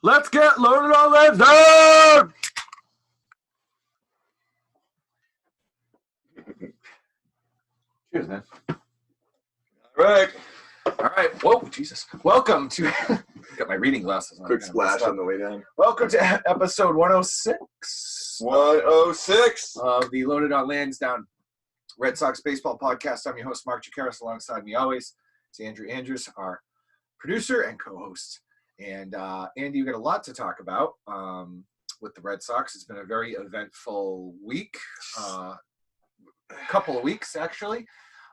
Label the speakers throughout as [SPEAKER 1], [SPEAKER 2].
[SPEAKER 1] Let's get loaded on Lansdowne! Cheers, man.
[SPEAKER 2] All right.
[SPEAKER 1] All right. Whoa, Jesus. Welcome to... got my reading glasses on.
[SPEAKER 2] Quick splash on the way down.
[SPEAKER 1] Welcome to episode 106.
[SPEAKER 2] 106.
[SPEAKER 1] Of the Loaded on Lansdowne Red Sox baseball podcast. I'm your host, Mark Garretts. Alongside me always is Andrew Andrews, our producer and co-host. And Andy, you got a lot to talk about with the Red Sox. It's been a very eventful week, couple of weeks actually.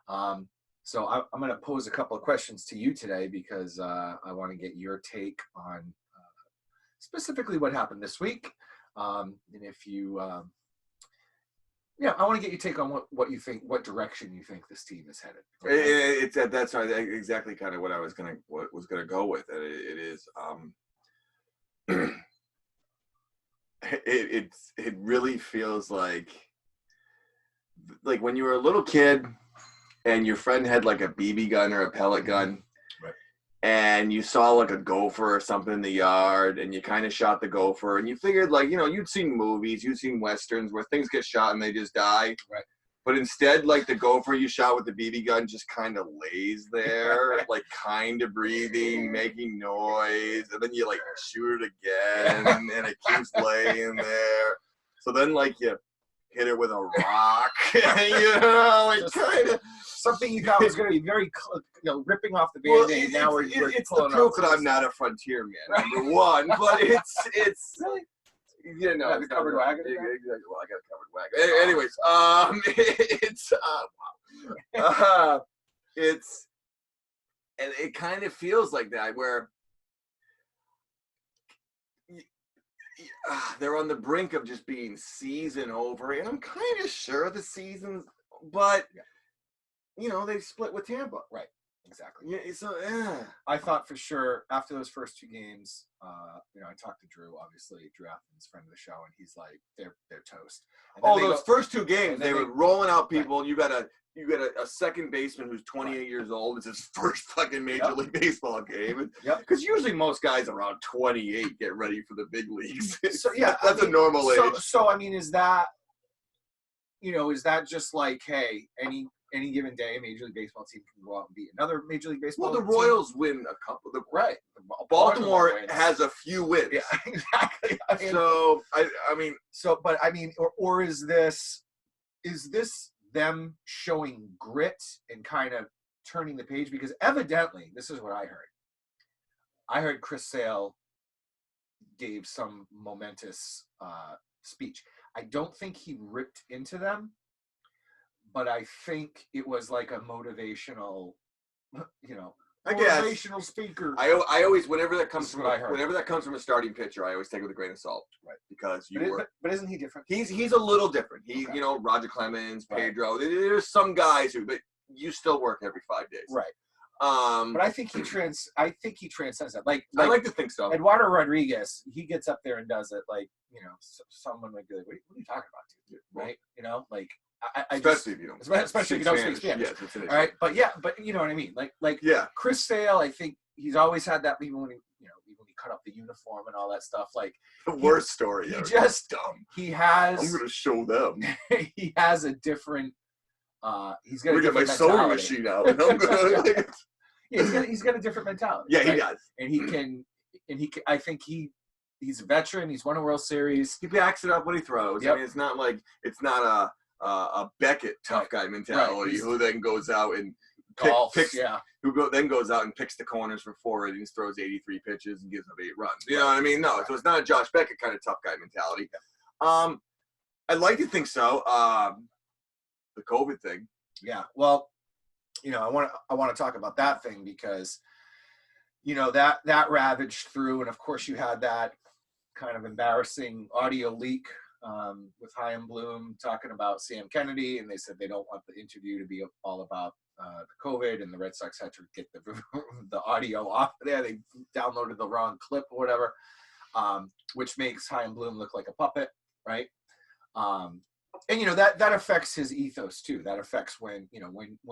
[SPEAKER 1] So I'm going to pose a couple of questions to you today because I want to get your take on specifically what happened this week. And if you, I want to get your take on what you think, what direction you think this team is headed.
[SPEAKER 2] Okay? That's exactly kind of what I was gonna go with. It is it really feels like when you were a little kid and your friend had like a BB gun or a pellet gun. And you saw like a gopher or something in the yard and you kind of shot the gopher and you figured you'd seen movies, you'd seen Westerns where things get shot and they just die.
[SPEAKER 1] Right.
[SPEAKER 2] But instead, like the gopher you shot with the BB gun just kind of lays there, like kind of breathing, making noise. And then you like shoot it again and it keeps laying there. So then like you hit it with a rock, kind of.
[SPEAKER 1] Something you thought was going to be very, ripping off the Band-Aid. Now we're
[SPEAKER 2] it's the proof that I'm not a frontier man, number one. But it's
[SPEAKER 1] really,
[SPEAKER 2] it's
[SPEAKER 1] covered wagon.
[SPEAKER 2] Exactly. Well, I got a covered wagon. Anyways, it's and it kind of feels like that where they're on the brink of just being season over, and I'm kind of sure the season's, but. They split with Tampa.
[SPEAKER 1] Right. Exactly.
[SPEAKER 2] Yeah. So
[SPEAKER 1] I thought for sure after those first two games, I talked to Drew, obviously Drew Athens, friend of the show, and he's like, they're toast.
[SPEAKER 2] Those first two games, they were rolling out people,
[SPEAKER 1] right.
[SPEAKER 2] And you got a second baseman who's 28 years old. It's his first fucking Major League Baseball game. Because usually most guys around 28 get ready for the big leagues.
[SPEAKER 1] So
[SPEAKER 2] that's a normal age.
[SPEAKER 1] So I mean, is that just like, hey, any given day, a Major League Baseball team can go out and beat another Major League Baseball team?
[SPEAKER 2] Well, the Royals win a couple.
[SPEAKER 1] Right.
[SPEAKER 2] Baltimore has a few wins.
[SPEAKER 1] Yeah, exactly. Or is this them showing grit and kind of turning the page? Because evidently, this is what I heard. I heard Chris Sale gave some momentous speech. I don't think he ripped into them. But I think it was like a motivational, motivational speaker.
[SPEAKER 2] I always, whenever that comes from a starting pitcher, I always take it with a grain of salt,
[SPEAKER 1] right?
[SPEAKER 2] Because
[SPEAKER 1] but isn't he different?
[SPEAKER 2] He's a little different. Roger Clemens, Pedro. Right. There's some guys but you still work every 5 days,
[SPEAKER 1] right? But I think he transcends that. Like
[SPEAKER 2] I like to think so.
[SPEAKER 1] Eduardo Rodriguez, he gets up there and does it like someone might be like, what are you talking about, dude? Right?
[SPEAKER 2] Especially if you don't
[SPEAKER 1] speak Spanish.
[SPEAKER 2] Yes, it's an issue.
[SPEAKER 1] All right, but you know what I mean. Like Chris Sale, I think he's always had that. Even when he cut up the uniform and all that stuff. Like
[SPEAKER 2] the worst story.
[SPEAKER 1] He just
[SPEAKER 2] dumb.
[SPEAKER 1] He has.
[SPEAKER 2] I'm going to show them.
[SPEAKER 1] He has a different. He's got.
[SPEAKER 2] Look at my sewing machine out. And I'm gonna,
[SPEAKER 1] he's got a different mentality.
[SPEAKER 2] Yeah,
[SPEAKER 1] right?
[SPEAKER 2] He does.
[SPEAKER 1] And he can. I think he's a veteran. He's won a World Series.
[SPEAKER 2] He backs it up when he throws.
[SPEAKER 1] Yep.
[SPEAKER 2] I mean, it's not a Beckett tough guy mentality who then goes out and then goes out and picks the corners for 4 innings, throws 83 pitches, and gives up 8 runs. You know what I mean? No, so it's not a Josh Beckett kind of tough guy mentality. I'd like to think so. The COVID thing.
[SPEAKER 1] Yeah. Well, I want to talk about that thing because, that ravaged through, and of course you had that kind of embarrassing audio leak with Chaim Bloom talking about Sam Kennedy, and they said they don't want the interview to be all about the COVID, and the Red Sox had to get the audio off of there. They downloaded the wrong clip or whatever, which makes Chaim Bloom look like a puppet, right? And that affects his ethos too. That affects when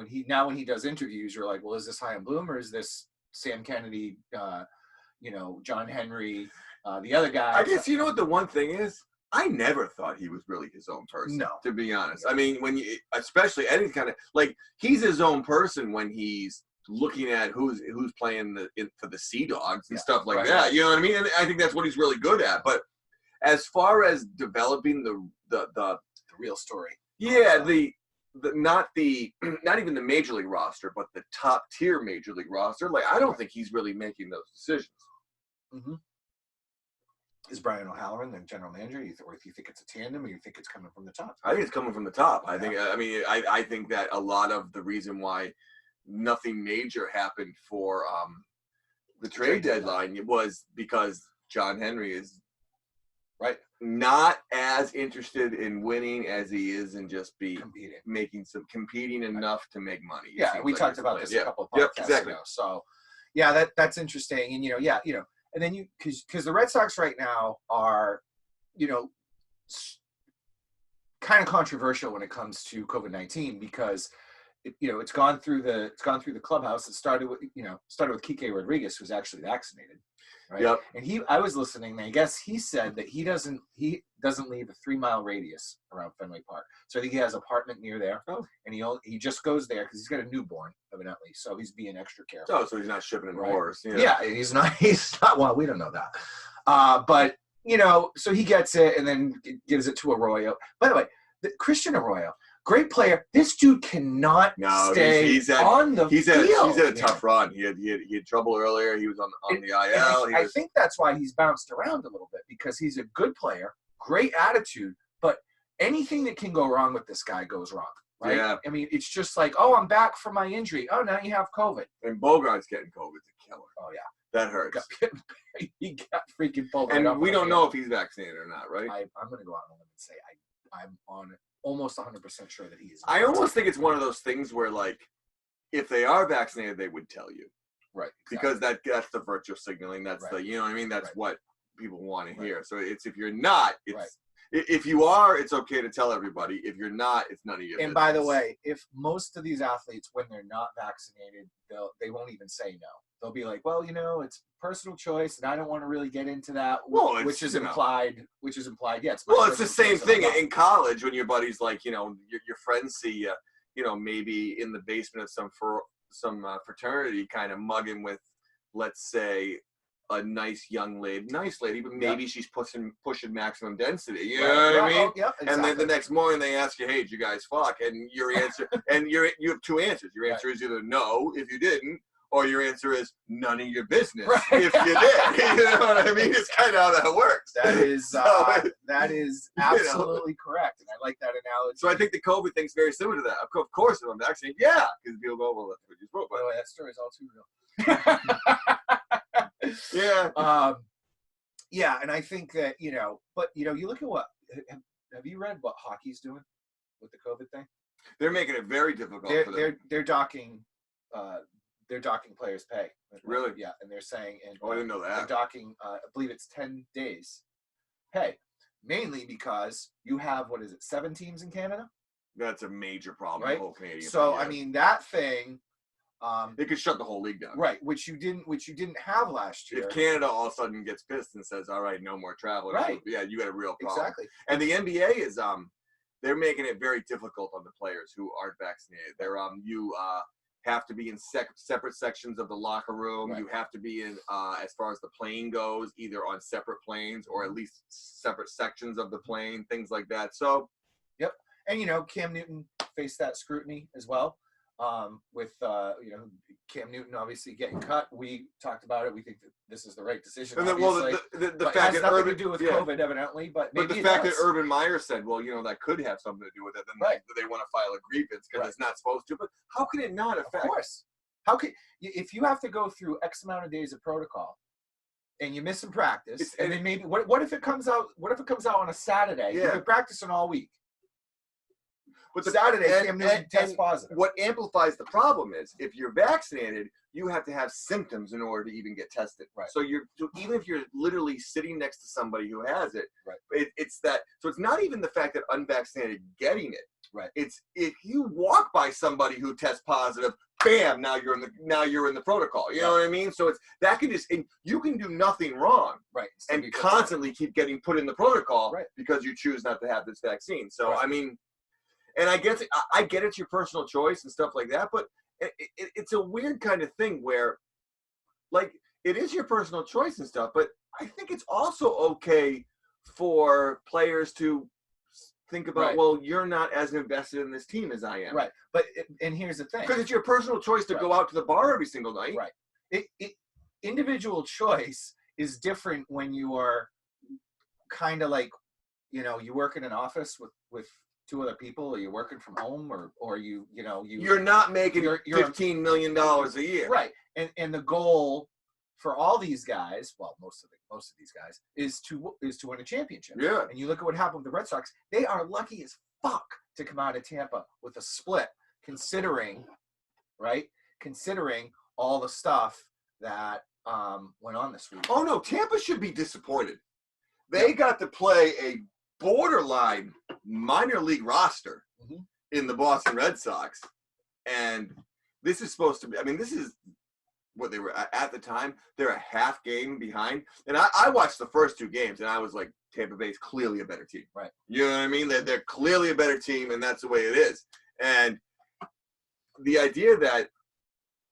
[SPEAKER 1] he does interviews, you're like, well, is this Chaim Bloom or is this Sam Kennedy, John Henry, The other guy,
[SPEAKER 2] I guess you know what the one thing is. I never thought he was really his own person.
[SPEAKER 1] No,
[SPEAKER 2] to be honest. I mean, when you, especially any kind of like, he's his own person when he's looking at who's playing for the Sea Dogs and stuff like that. You know what I mean? And I think that's what he's really good at. But as far as developing the
[SPEAKER 1] real story,
[SPEAKER 2] yeah, not even the major league roster, but the top tier major league roster. Like, I don't think he's really making those decisions.
[SPEAKER 1] Mm-hmm. Is Brian O'Halloran the general manager, or if you think it's a tandem, or you think it's coming from the top?
[SPEAKER 2] I think it's coming from the top. I think. I mean, I think that a lot of the reason why nothing major happened for the trade deadline was because John Henry is not as interested in winning as he is in just competing enough to make money.
[SPEAKER 1] Yeah, we talked about this a couple of podcasts ago. So, yeah, that's interesting, and and then because the Red Sox right now are, kind of controversial when it comes to COVID-19 because, it's gone through the clubhouse. It started with Kike Rodriguez, who's actually vaccinated, right?
[SPEAKER 2] Yep.
[SPEAKER 1] And I was listening, and I guess he said that he doesn't leave a 3-mile radius around Fenway Park. So I think he has an apartment near there, and he just goes there because he's got a newborn, evidently. So he's being extra careful.
[SPEAKER 2] Oh, so he's not shipping an horse.
[SPEAKER 1] Yeah, he's not. Well, we don't know that. But so he gets it and then gives it to Arroyo. By the way, Christian Arroyo, great player. This dude cannot stay on the field.
[SPEAKER 2] He's had a tough run. He had trouble earlier. He was on the IL.
[SPEAKER 1] I think that's why he's bounced around a little bit, because he's a good player, great attitude, but anything that can go wrong with this guy goes wrong. Right?
[SPEAKER 2] Yeah.
[SPEAKER 1] I mean, it's just like, oh, I'm back from my injury. Oh, now you have COVID.
[SPEAKER 2] And Bogart's getting COVID's a killer.
[SPEAKER 1] Oh, yeah.
[SPEAKER 2] That hurts.
[SPEAKER 1] He got freaking Bogart.
[SPEAKER 2] And we don't know if he's vaccinated or not, right?
[SPEAKER 1] I'm going to go out on a limb and say I'm on almost 100% sure that he is.
[SPEAKER 2] I almost think it's one of those things where, like, if they are vaccinated, they would tell you.
[SPEAKER 1] Right. Exactly.
[SPEAKER 2] Because that's the virtual signaling. That's the, you know what I mean? That's what people want to hear. So it's, if you're not, if you are, it's okay to tell everybody. If you're not, it's none of your business.
[SPEAKER 1] And by the way, if most of these athletes, when they're not vaccinated, they won't even say no. They'll be like, well, it's personal choice, and I don't want to really get into that.
[SPEAKER 2] Well,
[SPEAKER 1] which is implied. Yeah.
[SPEAKER 2] It's the same thing in college when your buddies, like, your friends see you, maybe in the basement of some fraternity, kind of mugging with, let's say, a nice lady, but maybe she's pushing maximum density. You know what I mean?
[SPEAKER 1] Yep, exactly.
[SPEAKER 2] And then the next morning they ask you, "Hey, did you guys fuck?" And your answer, and you have two answers. Your answer is either no if you didn't, or your answer is none of your business if you did. You know what I mean? It's kind of how that works.
[SPEAKER 1] That is absolutely correct, and I like that analogy.
[SPEAKER 2] So I think the COVID thing's very similar to that. Of course, if I'm vaccinated, yeah, because people go, "Well, that's what you spoke."
[SPEAKER 1] By the way, that story is all too real.
[SPEAKER 2] Yeah.
[SPEAKER 1] Yeah, and I think that, but you look at what have you read what hockey's doing with the COVID thing?
[SPEAKER 2] They're making it very difficult for them.
[SPEAKER 1] They're docking players' pay.
[SPEAKER 2] Really?
[SPEAKER 1] Yeah, and they're saying, and
[SPEAKER 2] I didn't know that.
[SPEAKER 1] They're docking, I believe it's 10 days pay, mainly because you have 7 teams in Canada.
[SPEAKER 2] That's a major problem.
[SPEAKER 1] Right.
[SPEAKER 2] The whole Canadian.
[SPEAKER 1] So I mean that thing.
[SPEAKER 2] They could shut the whole league down.
[SPEAKER 1] Right, which you didn't have last year.
[SPEAKER 2] If Canada all of a sudden gets pissed and says, "All right, no more travel,"
[SPEAKER 1] right?
[SPEAKER 2] Yeah, you got a real problem.
[SPEAKER 1] Exactly.
[SPEAKER 2] And the NBA is they're making it very difficult on the players who aren't vaccinated. They're you have to be in separate sections of the locker room. Right. You have to be in as far as the plane goes, either on separate planes or at least separate sections of the plane, things like that. So,
[SPEAKER 1] yep. And Cam Newton faced that scrutiny as well. With Cam Newton obviously getting cut, we talked about it. We think that this is the right decision.
[SPEAKER 2] And then, well, the fact
[SPEAKER 1] that nothing to do with COVID, evidently, but maybe
[SPEAKER 2] the fact that Urban Meyer said, "Well, that could have something to do with it," then they want to file a grievance because it's not supposed to. But how can it not affect?
[SPEAKER 1] Of course, how could if you have to go through X amount of days of protocol and you miss some practice, and then maybe what if it comes out? What if it comes out on a Saturday?
[SPEAKER 2] Yeah.
[SPEAKER 1] You've been practicing all week.
[SPEAKER 2] But
[SPEAKER 1] Saturday, Cam Newton tests positive.
[SPEAKER 2] What amplifies the problem is if you're vaccinated, you have to have symptoms in order to even get tested.
[SPEAKER 1] Right.
[SPEAKER 2] So even if you're literally sitting next to somebody who has it,
[SPEAKER 1] right.
[SPEAKER 2] It's that. So it's not even the fact that unvaccinated getting it.
[SPEAKER 1] Right.
[SPEAKER 2] It's if you walk by somebody who tests positive, bam, now you're in the protocol. You know what I mean? So it's that can just, and you can do nothing wrong,
[SPEAKER 1] right,
[SPEAKER 2] and constantly keep getting put in the protocol, right, because you choose not to have this vaccine. So I mean, and I get it's your personal choice and stuff like that, but it's a weird kind of thing where, like, it is your personal choice and stuff, but I think it's also okay for players to think about, well, you're not as invested in this team as I am.
[SPEAKER 1] Right. But, and here's the thing.
[SPEAKER 2] Because it's your personal choice to go out to the bar every single night.
[SPEAKER 1] Right. Individual choice is different when you are kind of like, you know, you work in an office with two other people, or you're working from home, or you're
[SPEAKER 2] not making $15 million a year.
[SPEAKER 1] Right. And the goal for all these guys, well, most of these guys, is to win a championship.
[SPEAKER 2] Yeah.
[SPEAKER 1] And you look at what happened with the Red Sox; they are lucky as fuck to come out of Tampa with a split, considering all the stuff that went on this week.
[SPEAKER 2] Oh no, Tampa should be disappointed. They got to play a borderline minor league roster in the Boston Red Sox, and this is supposed to be. I mean, this is what they were at the time. They're a half game behind, and I watched the first two games, and I was like, Tampa Bay's clearly a better team.
[SPEAKER 1] Right.
[SPEAKER 2] You know what I mean? They're clearly a better team, and that's the way it is. And the idea that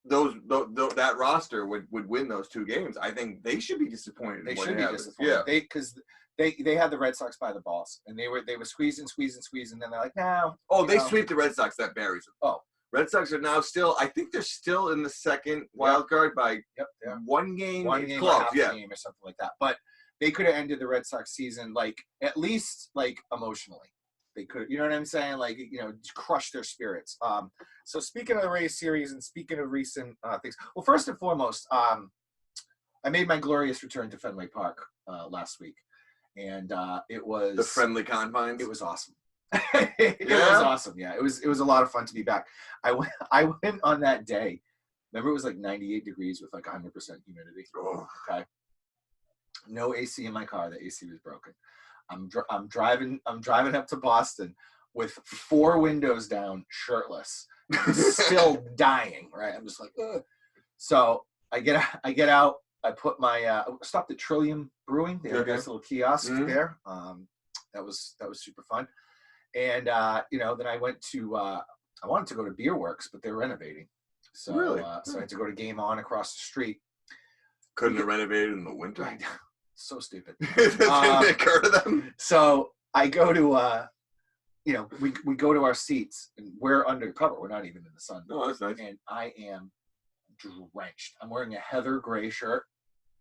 [SPEAKER 2] that roster would win those two games, I think they should be disappointed.
[SPEAKER 1] They should be disappointed.
[SPEAKER 2] Yeah.
[SPEAKER 1] Because they had the Red Sox by the balls, and they were squeezing, and then they're like, no.
[SPEAKER 2] Oh, they sweep the Red Sox. That buries them.
[SPEAKER 1] Oh.
[SPEAKER 2] Red Sox are now still, I think they're still in the second wild card by one game.
[SPEAKER 1] Close, game or something like that. But they could have ended the Red Sox season, like, at least, like, emotionally. They could, you know what I'm saying? Like, you know, crush their spirits. So speaking of the Rays series and speaking of recent things, well, first and foremost, I made my glorious return to Fenway Park last week, and it was
[SPEAKER 2] the friendly confines.
[SPEAKER 1] It was awesome. It was awesome. Yeah, it was a lot of fun to be back. I went on that day. Remember, it was like 98 degrees with like 100% humidity.
[SPEAKER 2] Oh.
[SPEAKER 1] Okay. No AC in my car. The AC was broken. I'm driving up to Boston with 4 windows down, shirtless, still dying. Right. I'm just like, ugh. So I get out. I put my stopped at Trillium Brewing. They have a nice little kiosk there. That was super fun. And then I went to I wanted to go to Beer Works, but they're renovating. So
[SPEAKER 2] really?
[SPEAKER 1] So I had to go to Game On across the street.
[SPEAKER 2] Couldn't have renovated in the winter.
[SPEAKER 1] Right. So stupid.
[SPEAKER 2] Didn't occur to them.
[SPEAKER 1] So I go to we go to our seats, and we're undercover. We're not even in the sun.
[SPEAKER 2] Oh, that's nice.
[SPEAKER 1] And I am drenched. I'm wearing a heather gray shirt.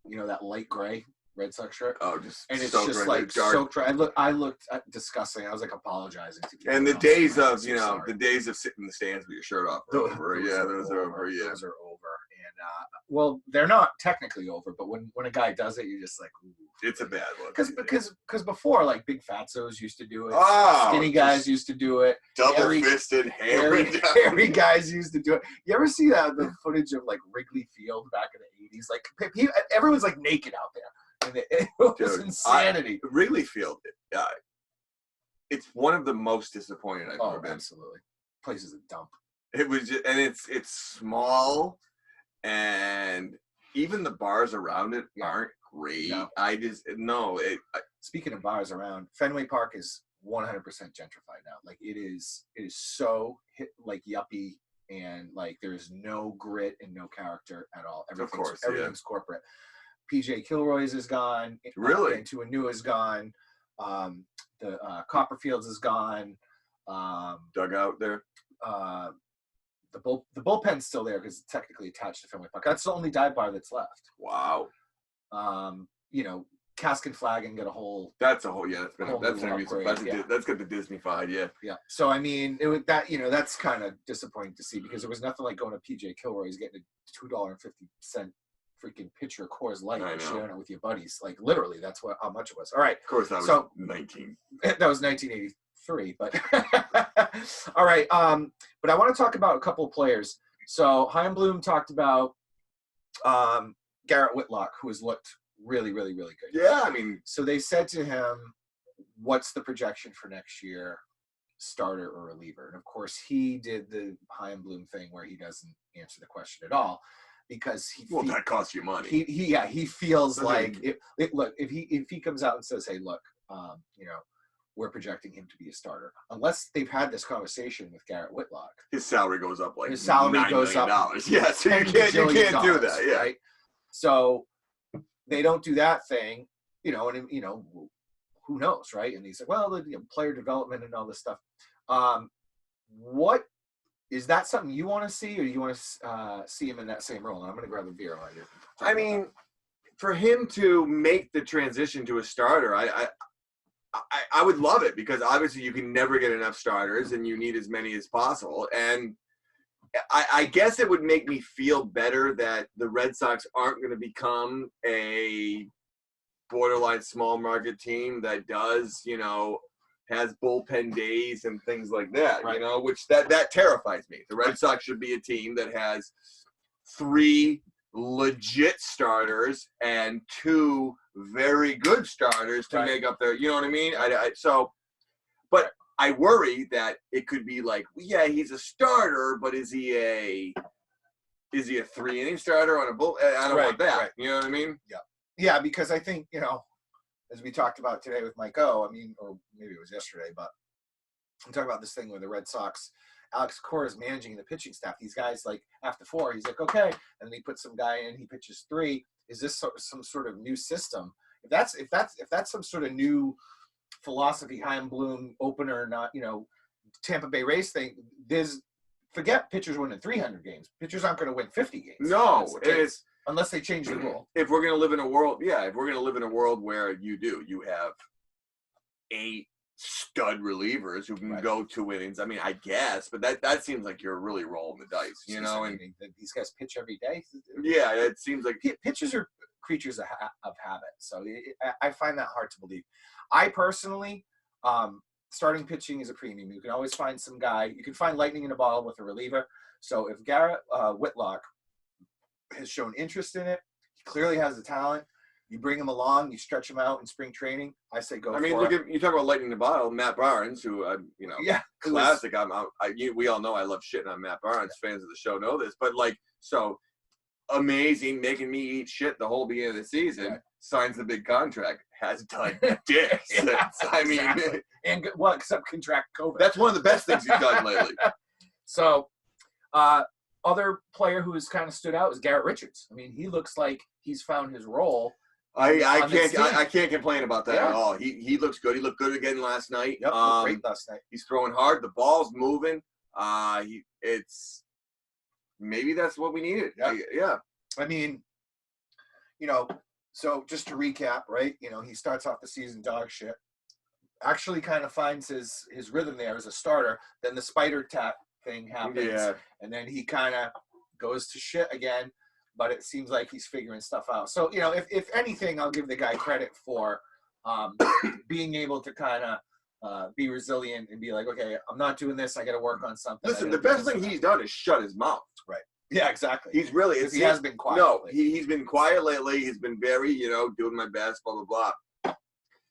[SPEAKER 1] You know, that light gray Red Sox shirt.
[SPEAKER 2] Oh, just
[SPEAKER 1] and it's just like soaked dry. I looked disgusting. I was like apologizing to people.
[SPEAKER 2] And the days of the days of sitting in the stands with your shirt off are over.
[SPEAKER 1] Those
[SPEAKER 2] are over. Yeah,
[SPEAKER 1] those are over. And well, they're not technically over, but when a guy does it, you're just like, ooh.
[SPEAKER 2] It's a bad look.
[SPEAKER 1] Because before, like, big fatsos used to do it.
[SPEAKER 2] Oh,
[SPEAKER 1] skinny guys used to do it.
[SPEAKER 2] Double-fisted,
[SPEAKER 1] hairy guys used to do it. You ever see the footage of like Wrigley Field back in the 80s? Like, everyone's like naked out there. And it was insanity.
[SPEAKER 2] Wrigley Field, it's one of the most disappointing I've ever been.
[SPEAKER 1] Absolutely. Place is a dump.
[SPEAKER 2] It was just, and it's small, and even the bars around it aren't great. No.
[SPEAKER 1] Speaking of bars around, Fenway Park is 100% gentrified now. Like, it is so yuppie, and like there's no grit and no character at all. Everything's corporate. PJ Kilroy's is gone.
[SPEAKER 2] Really?
[SPEAKER 1] And Tuanua is gone. The Copperfields is gone.
[SPEAKER 2] Dugout there.
[SPEAKER 1] The bullpen's still there because it's technically attached to Fenway Park. That's the only dive bar that's left.
[SPEAKER 2] Wow.
[SPEAKER 1] Cask and Flagon got a whole.
[SPEAKER 2] That's a whole that's got the Disney-fied, yeah.
[SPEAKER 1] Yeah. So I mean, it was that that's kind of disappointing to see, because it was nothing like going to PJ Kilroy's getting a $2.50 freaking pitcher of Coors Light and sharing it with your buddies. Like, literally, that's how much it was. All right.
[SPEAKER 2] Of course, that was 19.
[SPEAKER 1] That was 1983, but all right. But I want to talk about a couple of players. So Chaim Bloom talked about Garrett Whitlock, who has looked really, really, really good.
[SPEAKER 2] Yeah, I mean,
[SPEAKER 1] so they said to him, "What's the projection for next year?" starter or reliever. And of course, he did the Chaim Bloom thing where he doesn't answer the question at all because
[SPEAKER 2] that costs you money.
[SPEAKER 1] He feels like look, if he comes out and says, hey, look, we're projecting him to be a starter. Unless they've had this conversation with Garrett Whitlock,
[SPEAKER 2] his salary goes up
[SPEAKER 1] his salary goes up.
[SPEAKER 2] Yeah, so you can't do that. Yeah,
[SPEAKER 1] right. So they don't do that thing, and who knows, right? And he's like, well, player development and all this stuff. What is that something you want to see, or do you want to see him in that same role? And I'm going to grab a beer while you're.
[SPEAKER 2] I mean, for him to make the transition to a starter, I would love it because obviously you can never get enough starters and you need as many as possible. And I guess it would make me feel better that the Red Sox aren't going to become a borderline small market team that does, has bullpen days and things like that,
[SPEAKER 1] right.
[SPEAKER 2] Which that terrifies me. The Red Sox should be a team that has 3 legit starters and 2 very good starters to make up their, you know what I mean? But I worry that it could be like, yeah, he's a starter, but is he a 3-inning starter on a bull? I don't want that. Right. You know what I mean?
[SPEAKER 1] Yeah. Yeah, because I think, as we talked about today with Mike O, or maybe it was yesterday, but I'm talking about this thing where the Red Sox, Alex Cora is managing the pitching staff. These guys, like, after 4, he's like, okay. And then he puts some guy in, he pitches 3. Is this some sort of new system? If that's some sort of new philosophy, Chaim Bloom opener, not, Tampa Bay Rays thing, forget pitchers winning 300 games. Pitchers aren't going to win 50 games.
[SPEAKER 2] No, it's
[SPEAKER 1] unless they change the rule.
[SPEAKER 2] If we're going to live in a world where you have 8 stud relievers who can go 2 innings. I mean, I guess, but that seems like you're really rolling the dice, and
[SPEAKER 1] these guys pitch every day.
[SPEAKER 2] Yeah, it seems like
[SPEAKER 1] pitchers are creatures of habit. So I find that hard to believe. I personally, starting pitching is a premium. You can always find some guy. You can find lightning in a bottle with a reliever. So if Garrett Whitlock has shown interest in it, he clearly has the talent. You bring him along, you stretch him out in spring training. I say go.
[SPEAKER 2] Look at you talk about lightning in the bottle. Matt Barnes, who classic. We all know I love shitting on Matt Barnes. Yeah. Fans of the show know this, but so amazing, making me eat shit the whole beginning of the season. Right. Signs the big contract, has done dicks. I mean,
[SPEAKER 1] exactly. And what except contract COVID?
[SPEAKER 2] That's one of the best things he's done lately.
[SPEAKER 1] So, other player who has kind of stood out is Garrett Richards. I mean, he looks like he's found his role.
[SPEAKER 2] I can't complain about that at all. He looks good. He looked good again last night.
[SPEAKER 1] Yep, great last night.
[SPEAKER 2] He's throwing hard. The ball's moving. It's maybe that's what we needed. Yeah.
[SPEAKER 1] I mean, so just to recap, right? He starts off the season dog shit. Actually, kind of finds his rhythm there as a starter. Then the spider tap thing happens, and then he kind of goes to shit again. But it seems like he's figuring stuff out. So, if anything, I'll give the guy credit for being able to kind of be resilient and be like, okay, I'm not doing this. I got to work on something.
[SPEAKER 2] Listen, the best thing he's done is shut his mouth.
[SPEAKER 1] Right. Yeah, exactly.
[SPEAKER 2] He's really,
[SPEAKER 1] he has been quiet.
[SPEAKER 2] No, he's been quiet lately. He's been very, doing my best, blah, blah, blah.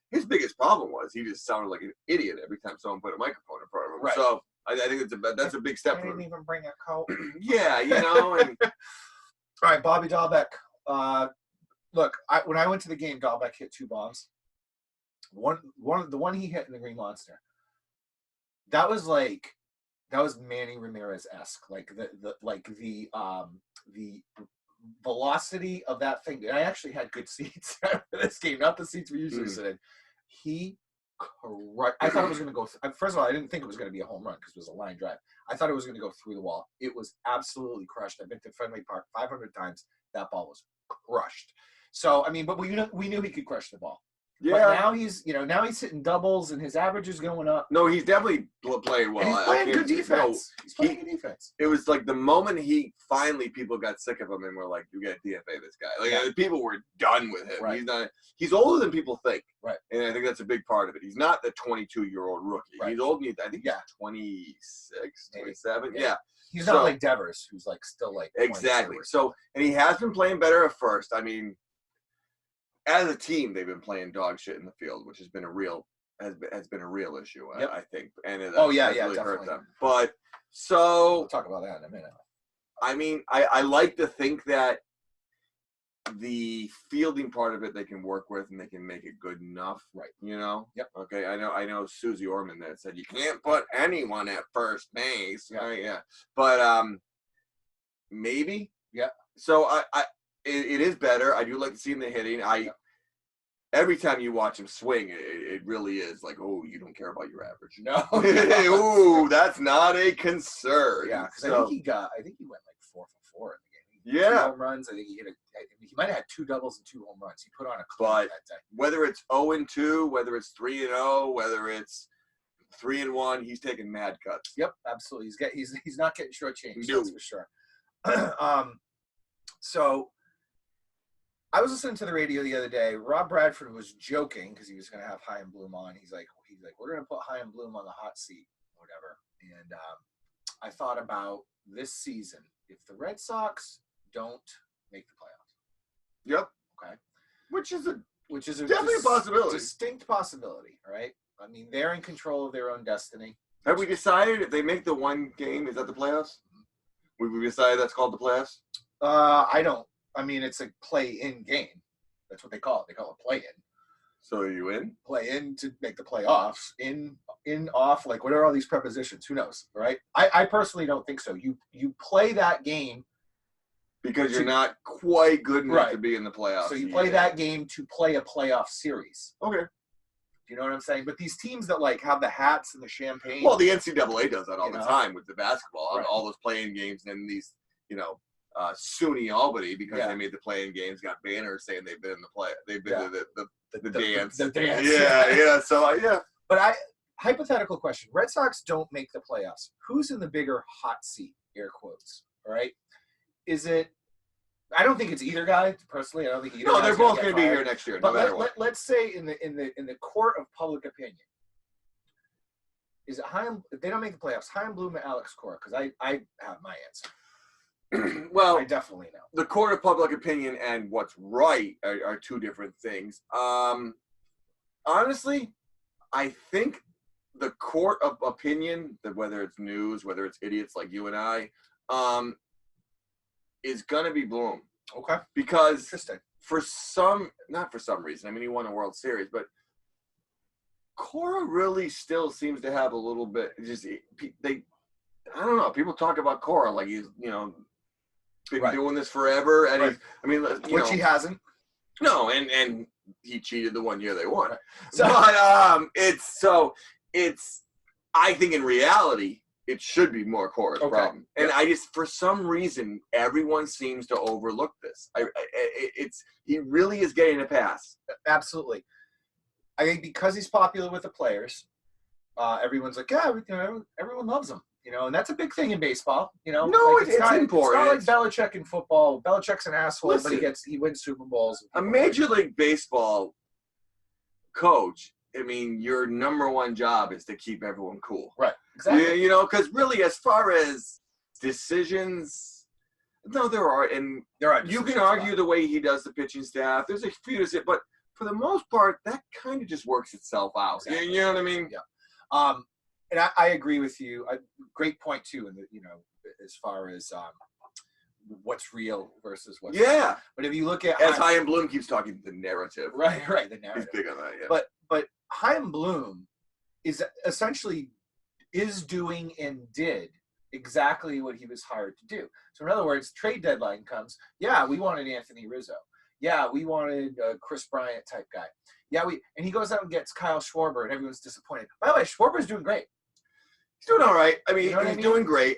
[SPEAKER 2] His biggest problem was he just sounded like an idiot every time someone put a microphone in front of him.
[SPEAKER 1] Right.
[SPEAKER 2] So I think that's a big step
[SPEAKER 1] I
[SPEAKER 2] for him.
[SPEAKER 1] didn't even bring a coat.
[SPEAKER 2] Yeah, and
[SPEAKER 1] all right, Bobby Dalbec. Look, when I went to the game, Dalbec hit 2 bombs. The one he hit in the Green Monster. That was Manny Ramirez-esque. Like the velocity of that thing. And I actually had good seats for this game, not the seats we usually sit in. I thought it was going to go. First of all, I didn't think it was going to be a home run because it was a line drive. I thought it was going to go through the wall. It was absolutely crushed. I've been to Fenway Park 500 times. That ball was crushed. So, I mean, but we knew he could crush the ball. Yeah. But now he's hitting doubles and his average is going up.
[SPEAKER 2] No, he's definitely playing well.
[SPEAKER 1] And he's playing good defense. He's playing good defense.
[SPEAKER 2] It was like the moment people got sick of him and were like, you got to DFA this guy. People were done with him.
[SPEAKER 1] Right.
[SPEAKER 2] He's older than people think.
[SPEAKER 1] Right.
[SPEAKER 2] And I think that's a big part of it. He's not the 22-year-old rookie.
[SPEAKER 1] Right.
[SPEAKER 2] He's old. I think he's 26, 27. Yeah.
[SPEAKER 1] He's not like Devers, who's still 22.
[SPEAKER 2] Exactly. So, and he has been playing better at first. I mean, as a team, they've been playing dog shit in the field, which has been a real has been a real issue.
[SPEAKER 1] Yep.
[SPEAKER 2] I think, and it
[SPEAKER 1] really
[SPEAKER 2] definitely hurt them. But
[SPEAKER 1] we'll talk about that in a minute.
[SPEAKER 2] I mean, I like to think that the fielding part of it they can work with and they can make it good enough,
[SPEAKER 1] right?
[SPEAKER 2] Yep. Okay, I know Susie Orman that said you can't put anyone at first base, right? Yeah, but maybe,
[SPEAKER 1] yeah.
[SPEAKER 2] So it is better. I do like to see him the hitting. Every time you watch him swing, it really is like, oh, you don't care about your average.
[SPEAKER 1] No.
[SPEAKER 2] Ooh, that's not a concern.
[SPEAKER 1] Yeah, because I think he went like 4 for 4 in the game.
[SPEAKER 2] Yeah.
[SPEAKER 1] 2 home runs. I think he might have had 2 doubles and 2 home runs. He put on a clip that day.
[SPEAKER 2] Whether it's 0-2, whether it's 3-0, whether it's 3-1, he's taking mad cuts.
[SPEAKER 1] Yep, absolutely. He's not getting shortchanged.
[SPEAKER 2] No.
[SPEAKER 1] That's for sure. So I was listening to the radio the other day. Rob Bradford was joking because he was going to have Chaim Bloom on. He's like, we're going to put Chaim Bloom on the hot seat, whatever. And I thought about this season. If the Red Sox don't make the playoffs,
[SPEAKER 2] yep,
[SPEAKER 1] okay,
[SPEAKER 2] which is a
[SPEAKER 1] definitely
[SPEAKER 2] a possibility,
[SPEAKER 1] distinct possibility, right? I mean, they're in control of their own destiny.
[SPEAKER 2] Have we decided if they make the one game, is that the playoffs? We decided that's called the playoffs?
[SPEAKER 1] I don't. I mean, it's a play-in game. That's what they call it. They call it play-in.
[SPEAKER 2] So are you in?
[SPEAKER 1] Play-in to make the playoffs. In, off, like what are all these prepositions? Who knows, right? I personally don't think so. You play that game
[SPEAKER 2] because you're not quite good enough to be in the playoffs.
[SPEAKER 1] So you play that game to play a playoff series.
[SPEAKER 2] Okay.
[SPEAKER 1] Do you know what I'm saying? But these teams that like have the hats and the champagne.
[SPEAKER 2] Well, the NCAA does that all the time with the basketball. Right. All those play-in games and these, SUNY Albany, because they made the play-in games, got banners saying they've been in the play. They've been to the dance.
[SPEAKER 1] The dance.
[SPEAKER 2] Yeah. So, yeah.
[SPEAKER 1] But hypothetical question. Red Sox don't make the playoffs. Who's in the bigger hot seat, air quotes, all right? Is it – I don't think it's either guy, personally. I don't think either
[SPEAKER 2] No, they're both going to be here next year, no matter what.
[SPEAKER 1] Let's say in the court of public opinion, is it Chaim – if they don't make the playoffs, Chaim Bloom or Alex Cora? Because I have my answer.
[SPEAKER 2] Well,
[SPEAKER 1] I definitely know.
[SPEAKER 2] The court of public opinion and what's right are two different things. Honestly, I think the court of opinion, that whether it's news, whether it's idiots like you and I, is going to be Bloom.
[SPEAKER 1] Okay.
[SPEAKER 2] Because
[SPEAKER 1] interesting.
[SPEAKER 2] Not for some reason. I mean, he won a World Series, but Cora really still seems to have a little bit. I don't know. People talk about Cora like he's been doing this forever, and
[SPEAKER 1] which he hasn't.
[SPEAKER 2] No, and he cheated the one year they won.
[SPEAKER 1] Right.
[SPEAKER 2] So, it's. I think in reality, it should be more Cora's problem, and I just for some reason everyone seems to overlook this. He really is getting a pass.
[SPEAKER 1] Absolutely, I think because he's popular with the players, everyone's like, everyone loves him. And that's a big thing in baseball. No,
[SPEAKER 2] like it's important.
[SPEAKER 1] It's not like Belichick in football. Belichick's an asshole, but he wins Super Bowls.
[SPEAKER 2] A Major League Baseball coach, I mean, your number one job is to keep everyone cool.
[SPEAKER 1] Right, exactly.
[SPEAKER 2] Because really, as far as decisions, no, there are. And you can argue the way he does the pitching staff. There's a few, but for the most part, that kind of just works itself out. Exactly. You know what I mean?
[SPEAKER 1] Yeah. And I agree with you. Great point too. And as far as what's real versus what's not. But if you look at
[SPEAKER 2] as Chaim Bloom keeps talking, the narrative.
[SPEAKER 1] Right, the narrative.
[SPEAKER 2] He's big on that. Yeah.
[SPEAKER 1] But Chaim Bloom is essentially doing and did exactly what he was hired to do. So in other words, trade deadline comes. Yeah, we wanted Anthony Rizzo. Yeah, we wanted a Chris Bryant type guy. Yeah, and he goes out and gets Kyle Schwarber, and everyone's disappointed. By the way, Schwarber's doing great.
[SPEAKER 2] He's doing all right. I mean, he's doing great.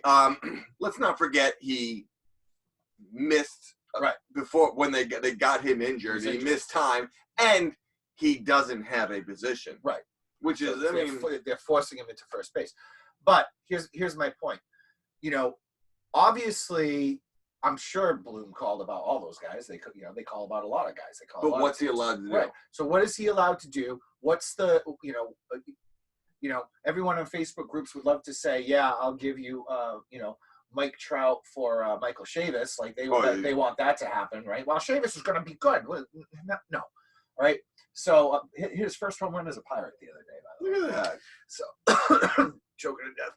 [SPEAKER 2] Let's not forget he missed before when they got him injured. He missed time, and he doesn't have a position.
[SPEAKER 1] Right.
[SPEAKER 2] Which is,
[SPEAKER 1] they're forcing him into first base. But here's my point. Obviously, I'm sure Bloom called about all those guys. They call about a lot of guys.
[SPEAKER 2] But what's he allowed to do?
[SPEAKER 1] Right. So what is he allowed to do? What's the everyone on Facebook groups would love to say, yeah, I'll give you Mike Trout for Michael Chavis. Like they want that to happen, right? Well, Chavis is going to be good. No. right? So his first home run as a Pirate the other day, by the way.
[SPEAKER 2] Look at that.
[SPEAKER 1] So choking to death.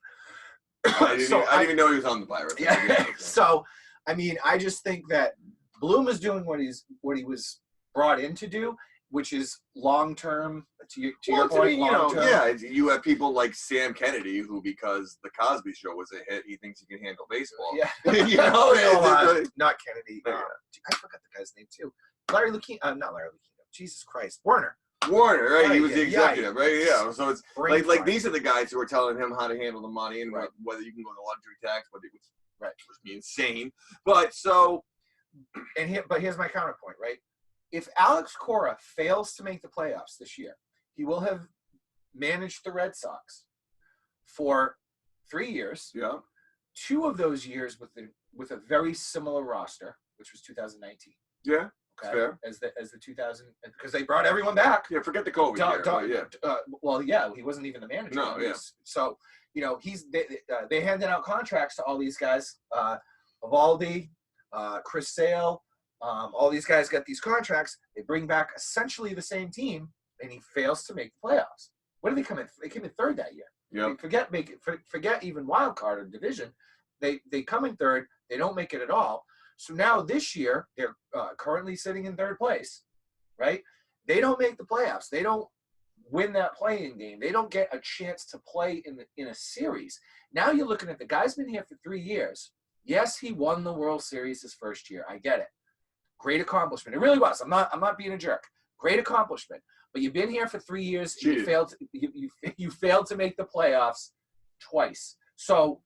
[SPEAKER 2] I didn't even know he was on the Pirates.
[SPEAKER 1] Yeah. So, I mean, I just think that Bloom is doing what he was brought in to do, which is long term. To your point, long term.
[SPEAKER 2] Yeah, you have people like Sam Kennedy, who, because the Cosby Show was a hit, he thinks he can handle baseball.
[SPEAKER 1] Yeah, not Kennedy. I forgot the guy's name too. Larry Lucchino. Not Larry Lucchino. Jesus Christ, Warner,
[SPEAKER 2] right? He was the executive, right? Yeah. So it's like these are the guys who are telling him how to handle the money and whether you can go to luxury tax, which would be insane. But
[SPEAKER 1] but here's my counterpoint, right? If Alex Cora fails to make the playoffs this year, he will have managed the Red Sox for 3 years.
[SPEAKER 2] Yeah.
[SPEAKER 1] 2 of those years with a very similar roster, which was 2019.
[SPEAKER 2] Yeah.
[SPEAKER 1] Okay.
[SPEAKER 2] Fair.
[SPEAKER 1] As the 2000, because they brought everyone back.
[SPEAKER 2] Yeah, forget the COVID year.
[SPEAKER 1] He wasn't even the manager.
[SPEAKER 2] No, yeah.
[SPEAKER 1] So, they handed out contracts to all these guys, Evaldi, Chris Sale, all these guys got these contracts. They bring back essentially the same team, and he fails to make the playoffs. What did they come in? They came in third that year.
[SPEAKER 2] Yeah.
[SPEAKER 1] Forget even wild card or division. They come in third. They don't make it at all. So now this year they're currently sitting in third place, right? They don't make the playoffs. They don't win that playing game. They don't get a chance to play in a series. Now you're looking at the guy's been here for 3 years. Yes, he won the World Series his first year. I get it. Great accomplishment. It really was. I'm not being a jerk. Great accomplishment. But you've been here for 3 years. And you failed to make the playoffs twice. So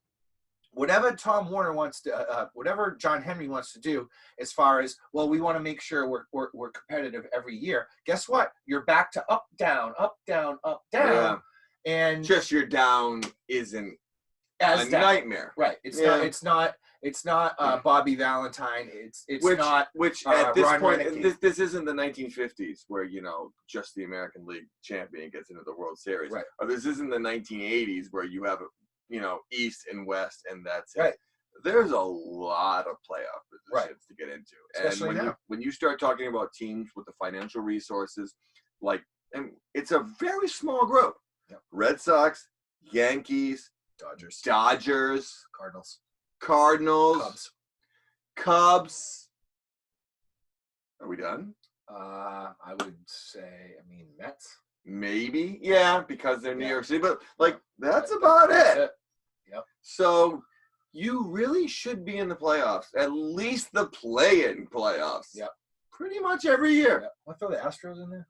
[SPEAKER 1] whatever Tom Warner wants to, whatever John Henry wants to do, as far as, well, we want to make sure we're competitive every year. Guess what? You're back to up, down, up, down, up, down,
[SPEAKER 2] yeah.
[SPEAKER 1] And
[SPEAKER 2] just your down isn't
[SPEAKER 1] as
[SPEAKER 2] a
[SPEAKER 1] down.
[SPEAKER 2] Nightmare,
[SPEAKER 1] right? It's not Bobby Valentine. It's not
[SPEAKER 2] which at this
[SPEAKER 1] Ron
[SPEAKER 2] point this isn't the 1950s where just the American League champion gets into the World Series,
[SPEAKER 1] right?
[SPEAKER 2] Or this isn't the 1980s where you have East and West, and that's it.
[SPEAKER 1] Right.
[SPEAKER 2] There's a lot of playoff positions to get into.
[SPEAKER 1] Especially
[SPEAKER 2] and when you start talking about teams with the financial resources, and it's a very small group.
[SPEAKER 1] Yep.
[SPEAKER 2] Red Sox, Yankees, Dodgers, Cardinals, Cubs. Are we done?
[SPEAKER 1] I would say, Mets.
[SPEAKER 2] Maybe, yeah, because they're New York City, but that's about it.
[SPEAKER 1] Yep.
[SPEAKER 2] So you really should be in the playoffs, at least the play-in playoffs.
[SPEAKER 1] Yep.
[SPEAKER 2] Pretty much every year.
[SPEAKER 1] Yep. Want to throw the Astros in there?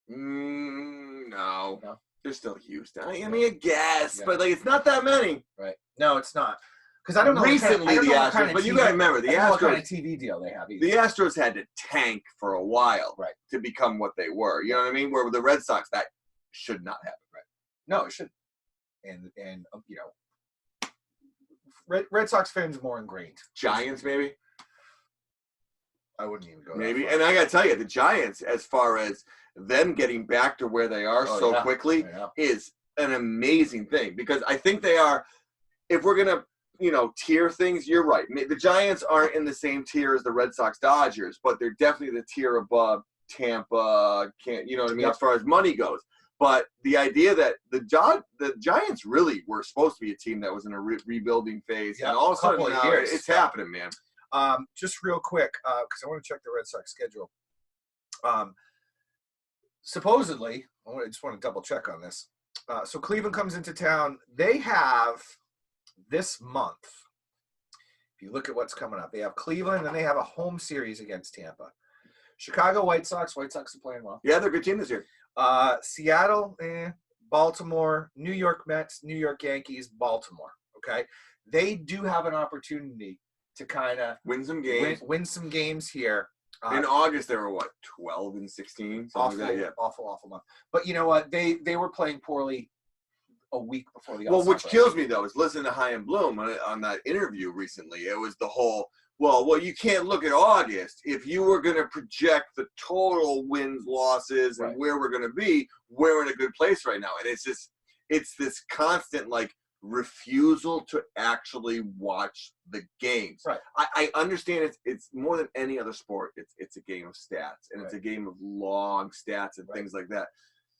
[SPEAKER 2] No. They're still Houston. I guess, but it's not that many.
[SPEAKER 1] Right. No, it's not. Because I don't know.
[SPEAKER 2] Recently, the Astros, but you got to remember, the Astros.
[SPEAKER 1] What kind of TV deal they have? Either.
[SPEAKER 2] The Astros had to tank for a while,
[SPEAKER 1] right,
[SPEAKER 2] to become what they were. You know what I mean? Where with the Red Sox, that should not happen,
[SPEAKER 1] right? No, it shouldn't. And Red Sox fans more ingrained.
[SPEAKER 2] Giants, maybe.
[SPEAKER 1] I wouldn't even go.
[SPEAKER 2] Maybe, and I got to tell you, the Giants, as far as them getting back to where they are quickly, is an amazing thing, because I think they are. If we're gonna tier things, you're right. The Giants aren't in the same tier as the Red Sox, Dodgers, but they're definitely the tier above Tampa. As far as money goes. But the idea that the Giants really were supposed to be a team that was in a rebuilding phase, and all of a sudden now it's happening, man.
[SPEAKER 1] Just real quick, because I want to check the Red Sox schedule. Supposedly, I just want to double check on this. So Cleveland comes into town. They have this month, if you look at what's coming up, they have Cleveland, and they have a home series against Tampa. Chicago White Sox are playing well.
[SPEAKER 2] Yeah, they're a good team this year.
[SPEAKER 1] Seattle, Baltimore, New York Mets, New York Yankees, Baltimore. Okay, they do have an opportunity to kind of
[SPEAKER 2] win some games.
[SPEAKER 1] Win some games here.
[SPEAKER 2] In August, they were 12-16,
[SPEAKER 1] awful,
[SPEAKER 2] like that. Yeah.
[SPEAKER 1] awful month. But you know what? They were playing poorly a week before the
[SPEAKER 2] All-Star break. Kills me though is listening to Chaim Bloom on that interview recently. It was the whole. Well, you can't look at August. If you were going to project the total wins, losses, and where we're going to be, we're in a good place right now. And it's this constant refusal to actually watch the games.
[SPEAKER 1] Right.
[SPEAKER 2] I understand it's more than any other sport. It's a game of stats, and it's a game of long stats and things like that.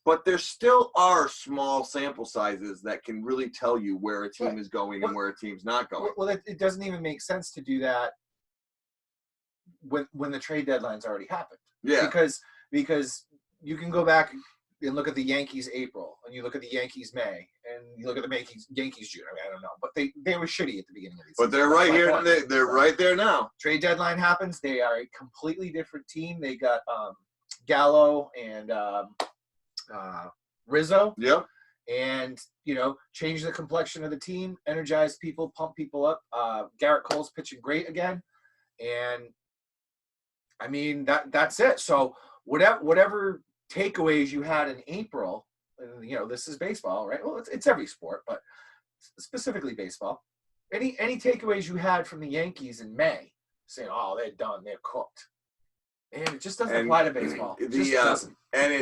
[SPEAKER 2] But there still are small sample sizes that can really tell you where a team is going and where a team's not going.
[SPEAKER 1] Well, it doesn't even make sense to do that when the trade deadline's already happened.
[SPEAKER 2] Yeah.
[SPEAKER 1] Because you can go back and look at the Yankees April, and you look at the Yankees May, and you look at the Yankees June. I mean, I don't know, but they were shitty at the beginning of the season.
[SPEAKER 2] But they're right here. They're right there now.
[SPEAKER 1] Trade deadline happens. They are a completely different team. They got Gallo and Rizzo.
[SPEAKER 2] Yep.
[SPEAKER 1] And, change the complexion of the team, energize people, pump people up. Garrett Cole's pitching great again. And, I mean, that's it. So whatever takeaways you had in April, and, this is baseball, right? Well, it's every sport, but specifically baseball. Any takeaways you had from the Yankees in May, saying, oh, they're done, they're cooked. And it just doesn't apply to baseball. It just doesn't.
[SPEAKER 2] And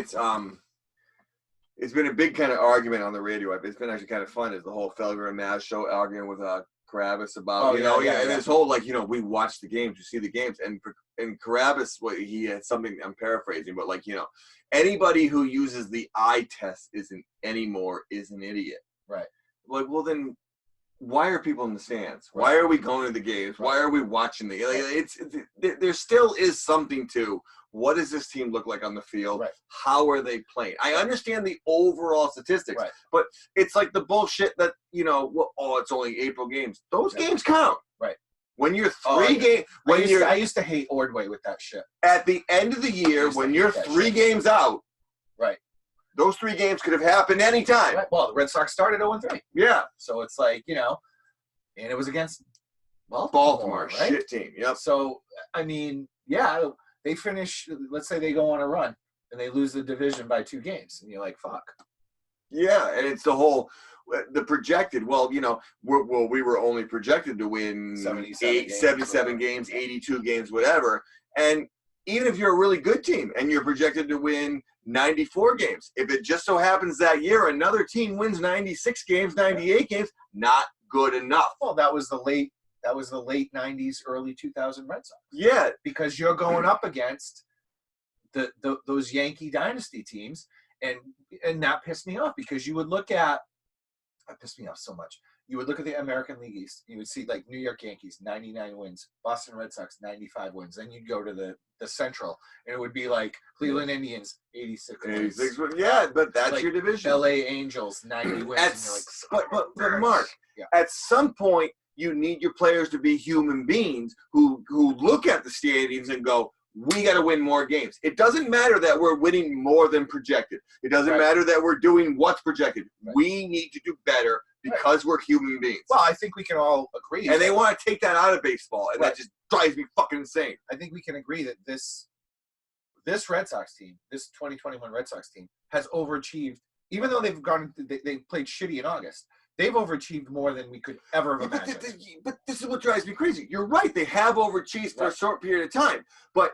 [SPEAKER 2] it's been a big kind of argument on the radio. It's been actually kind of fun. Is the whole Felger and Maz show arguing with Carabas about and this whole we watch the games, you see the games, and Carabas, he had something, I'm paraphrasing, but anybody who uses the eye test is an idiot.
[SPEAKER 1] Right.
[SPEAKER 2] Well then, why are people in the stands? Right. Why are we going to the games? Right. Why are we watching there still is something to what does this team look like on the field?
[SPEAKER 1] Right.
[SPEAKER 2] How are they playing? I understand the overall statistics, but it's like the bullshit that, it's only April games. Those games count.
[SPEAKER 1] Right.
[SPEAKER 2] When you're games,
[SPEAKER 1] I used to hate Ordway with that shit.
[SPEAKER 2] At the end of the year, when you're 3 games out,
[SPEAKER 1] right.
[SPEAKER 2] Those 3 games could have happened anytime.
[SPEAKER 1] Right. Well, the Red Sox started 0-3.
[SPEAKER 2] Yeah.
[SPEAKER 1] So it's and it was against
[SPEAKER 2] Baltimore,
[SPEAKER 1] right?
[SPEAKER 2] Shit team. Yep.
[SPEAKER 1] So, I mean, yeah, they finish, let's say they go on a run and they lose the division by 2 games. And you're like, fuck.
[SPEAKER 2] Yeah, and it's the projected, we were only projected to win 77 games, 82 games, whatever. And even if you're a really good team and you're projected to win 94 games, if it just so happens that year another team wins 96 games, 98 games, not good enough.
[SPEAKER 1] Well, that was the late 90s, early 2000 Red Sox.
[SPEAKER 2] Yeah.
[SPEAKER 1] Because you're going up against those Yankee dynasty teams, and that pissed me off because you would look at – that pissed me off so much. You would look at the American League East. You would see, New York Yankees, 99 wins. Boston Red Sox, 95 wins. Then you'd go to the Central, and it would be Cleveland Indians, 86 wins.
[SPEAKER 2] Yeah, but that's your division.
[SPEAKER 1] L.A. Angels, 90 wins.
[SPEAKER 2] But Mark, at some point, you need your players to be human beings who look at the standings and go, we got to win more games. It doesn't matter that we're winning more than projected. It doesn't matter that we're doing what's projected. Right. We need to do better because we're human beings.
[SPEAKER 1] Well, I think we can all agree.
[SPEAKER 2] And they want to take that out of baseball, and that just drives me fucking insane.
[SPEAKER 1] I think we can agree that this Red Sox team, this 2021 Red Sox team, has overachieved. Even though they played shitty in August, they've overachieved more than we could ever have imagined.
[SPEAKER 2] But this is what drives me crazy. You're right. They have overachieved for a short period of time. But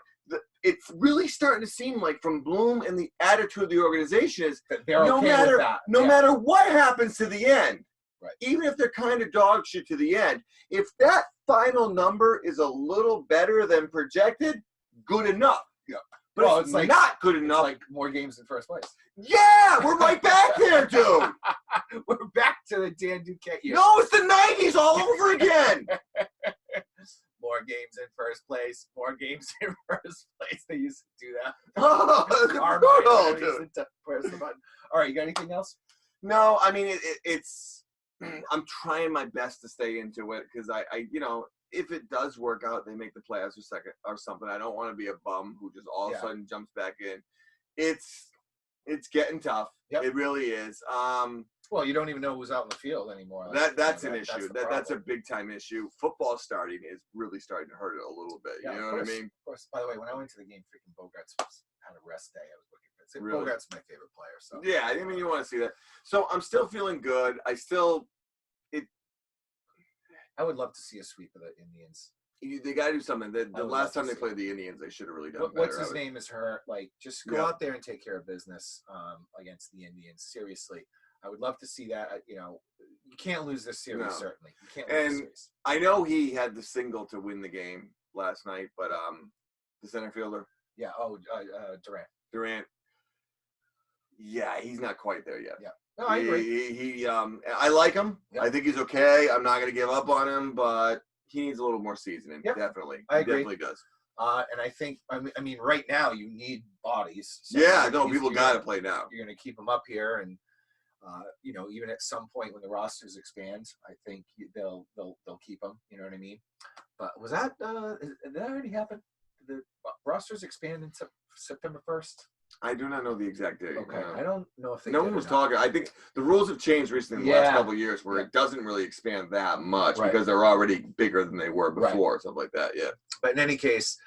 [SPEAKER 2] it's really starting to seem like from Bloom and the attitude of the organization is
[SPEAKER 1] that they're okay with that.
[SPEAKER 2] No matter what happens to the end,
[SPEAKER 1] right.
[SPEAKER 2] Even if they're kind of dog shit to the end, if that final number is a little better than projected, good enough.
[SPEAKER 1] Yeah.
[SPEAKER 2] But it's not good enough.
[SPEAKER 1] It's more games in first place.
[SPEAKER 2] Yeah, we're right back there, dude.
[SPEAKER 1] We're back to the Dan Duquette years.
[SPEAKER 2] No, it's the 90s all over again.
[SPEAKER 1] More games in first place. More games in first place. They used to do that. Press the button. All right, you got anything else?
[SPEAKER 2] No, I mean it's. I'm trying my best to stay into it because I if it does work out, they make the playoffs or something. I don't want to be a bum who just all of a sudden jumps back in. It's getting tough. Yep. It really is.
[SPEAKER 1] Well, you don't even know who's out in the field anymore.
[SPEAKER 2] That's an issue. That's a big time issue. Football starting is really starting to hurt it a little bit. You know what I mean?
[SPEAKER 1] Of course. By the way, when I went to the game, freaking Bogarts had a rest day. I was looking for it.
[SPEAKER 2] Really?
[SPEAKER 1] Bogarts my favorite player. So
[SPEAKER 2] yeah, I mean, you want to see that. So I'm still feeling good.
[SPEAKER 1] I would love to see a sweep of the Indians.
[SPEAKER 2] They got to do something. The last time they played the Indians, they should have really done better.
[SPEAKER 1] What's his name is hurt. Just go out there and take care of business against the Indians. Seriously. I would love to see that. You know, you can't lose this series.
[SPEAKER 2] No.
[SPEAKER 1] Certainly, you can't lose this series.
[SPEAKER 2] I know he had the single to win the game last night, but the center fielder.
[SPEAKER 1] Yeah. Durant.
[SPEAKER 2] Yeah, he's not quite there yet.
[SPEAKER 1] Yeah. No, I agree.
[SPEAKER 2] He I like him. Yep. I think he's okay. I'm not going to give up on him, but he needs a little more seasoning. Yep. Definitely.
[SPEAKER 1] I agree.
[SPEAKER 2] Definitely does.
[SPEAKER 1] And I think, I mean, right now you need bodies.
[SPEAKER 2] So people got to play now.
[SPEAKER 1] You're going to keep them up here, and you know, even at some point when the rosters expand, I think they'll keep them. You know what I mean? But was that did that already happen? Did the rosters expand in September 1st?
[SPEAKER 2] I do not know the exact date.
[SPEAKER 1] Okay, I don't know if they.
[SPEAKER 2] No one was talking. I think the rules have changed recently in the last couple of years, where it doesn't really expand that much because they're already bigger than they were before, something like that. Yeah.
[SPEAKER 1] But in any case,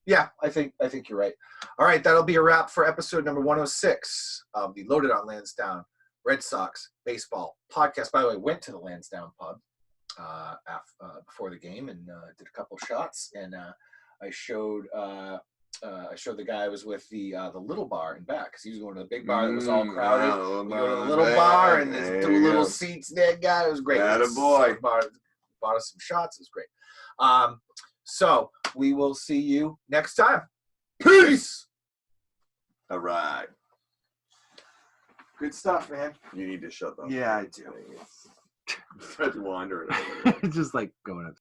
[SPEAKER 1] yeah, I think you're right. All right, that'll be a wrap for episode number 106 of the Loaded on Lansdowne Red Sox baseball podcast. By the way, went to the Lansdowne pub before the game and did a couple shots, and I showed the guy I was with the little bar in back, because he was going to the big bar that was all crowded. We go to the little bar, and there's 2 little seats there, guy. It was great.
[SPEAKER 2] Attaboy.
[SPEAKER 1] Bought us some shots. It was great. So we will see you next time. Peace.
[SPEAKER 2] All right.
[SPEAKER 1] Good stuff, man.
[SPEAKER 2] You need to shut up.
[SPEAKER 1] Yeah, I do.
[SPEAKER 2] It's wandering.
[SPEAKER 3] Just like going up.